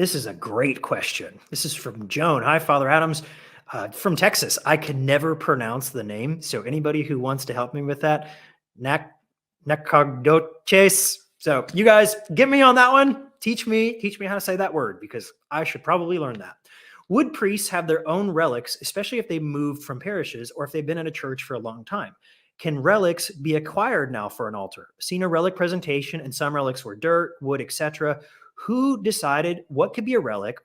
This is a great question. This is from Joan. Hi, Father Adams, from Texas. I can never pronounce the name, so anybody who wants to help me with that, Nakagdoches. So you guys, get me on that one. Teach me how to say that word, because I should probably learn that. Would priests have their own relics, especially if they moved from parishes or if they've been in a church for a long time? Can relics be acquired now for an altar? Seen a relic presentation, and some relics were dirt, wood, etc. Who decided what could be a relic,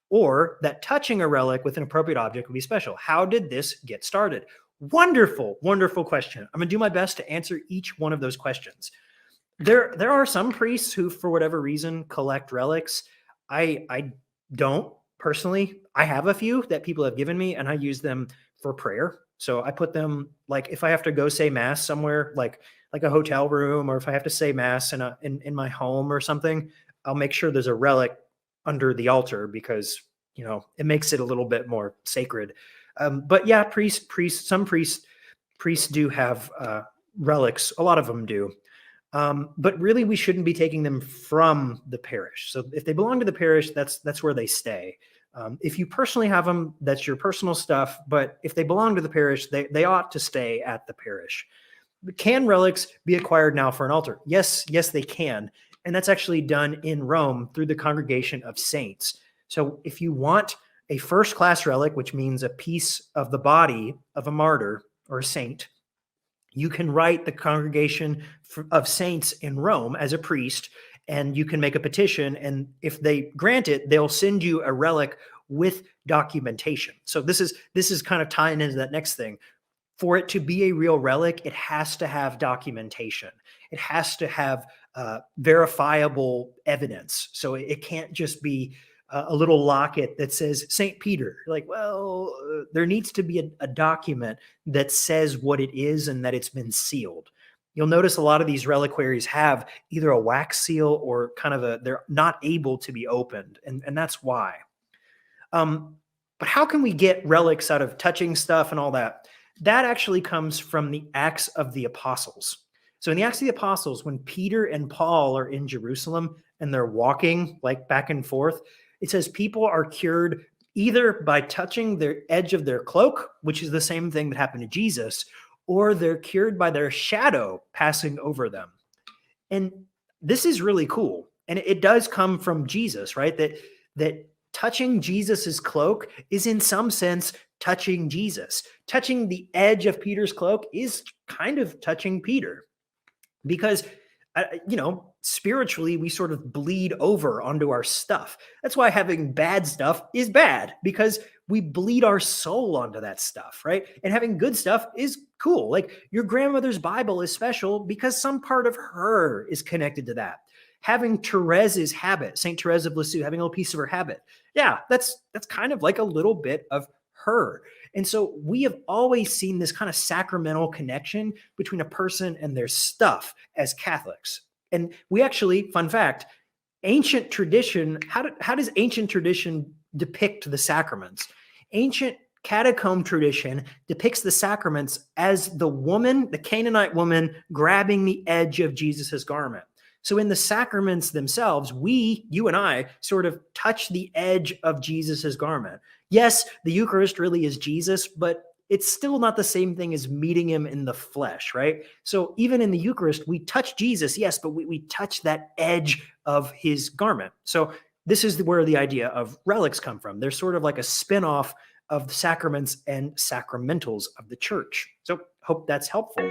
or that touching a relic with an appropriate object would be special? How did this get started? Wonderful, wonderful question. I'm going to do my best to answer each one of those questions. There are some priests who, for whatever reason, collect relics. I don't personally. I have a few that people have given me, and I use them for prayer. So I put them, like, if I have to go say mass somewhere, like a hotel room, or if I have to say mass in my home or something, I'll make sure there's a relic under the altar, because it makes it a little bit more sacred. But yeah, some priests do have relics. A lot of them do. But really, we shouldn't be taking them from the parish. So if they belong to the parish, that's where they stay. If you personally have them, that's your personal stuff. But if they belong to the parish, they ought to stay at the parish. Can relics be acquired now for an altar? Yes, they can. And that's actually done in Rome through the Congregation of Saints. So if you want a first-class relic, which means a piece of the body of a martyr or a saint, you can write the Congregation of Saints in Rome as a priest, and you can make a petition. And if they grant it, they'll send you a relic with documentation. So this is kind of tying into that next thing. For it to be a real relic, it has to have documentation. It has to have verifiable evidence. So it can't just be a little locket that says St. Peter. Like, well, there needs to be a document that says what it is and that it's been sealed. You'll notice a lot of these reliquaries have either a wax seal or they're not able to be opened. And that's why. But how can we get relics out of touching stuff and all that? That actually comes from the Acts of the Apostles. So in the Acts of the Apostles, when Peter and Paul are in Jerusalem and they're walking like back and forth, it says people are cured either by touching the edge of their cloak, which is the same thing that happened to Jesus, or they're cured by their shadow passing over them. And this is really cool. And it does come from Jesus, right? That touching Jesus's cloak is in some sense touching Jesus. Touching the edge of Peter's cloak is kind of touching Peter, because spiritually, we sort of bleed over onto our stuff. That's why having bad stuff is bad, because we bleed our soul onto that stuff, right? And having good stuff is cool. Like your grandmother's Bible is special because some part of her is connected to that. Having Therese's habit, St. Therese of Lisieux, having a little piece of her habit. Yeah, that's kind of like a little bit of her. And so we have always seen this kind of sacramental connection between a person and their stuff as Catholics. And we actually, fun fact, ancient tradition, how does ancient tradition depict the sacraments? Ancient catacomb tradition depicts the sacraments as the Canaanite woman grabbing the edge of Jesus's garment. So in the sacraments themselves, you and I, sort of touch the edge of Jesus's garment. Yes, the Eucharist really is Jesus, but it's still not the same thing as meeting him in the flesh, right? So even in the Eucharist, we touch Jesus, yes, but we touch that edge of his garment. So this is where the idea of relics come from. They're sort of like a spin-off of the sacraments and sacramentals of the church. So hope that's helpful.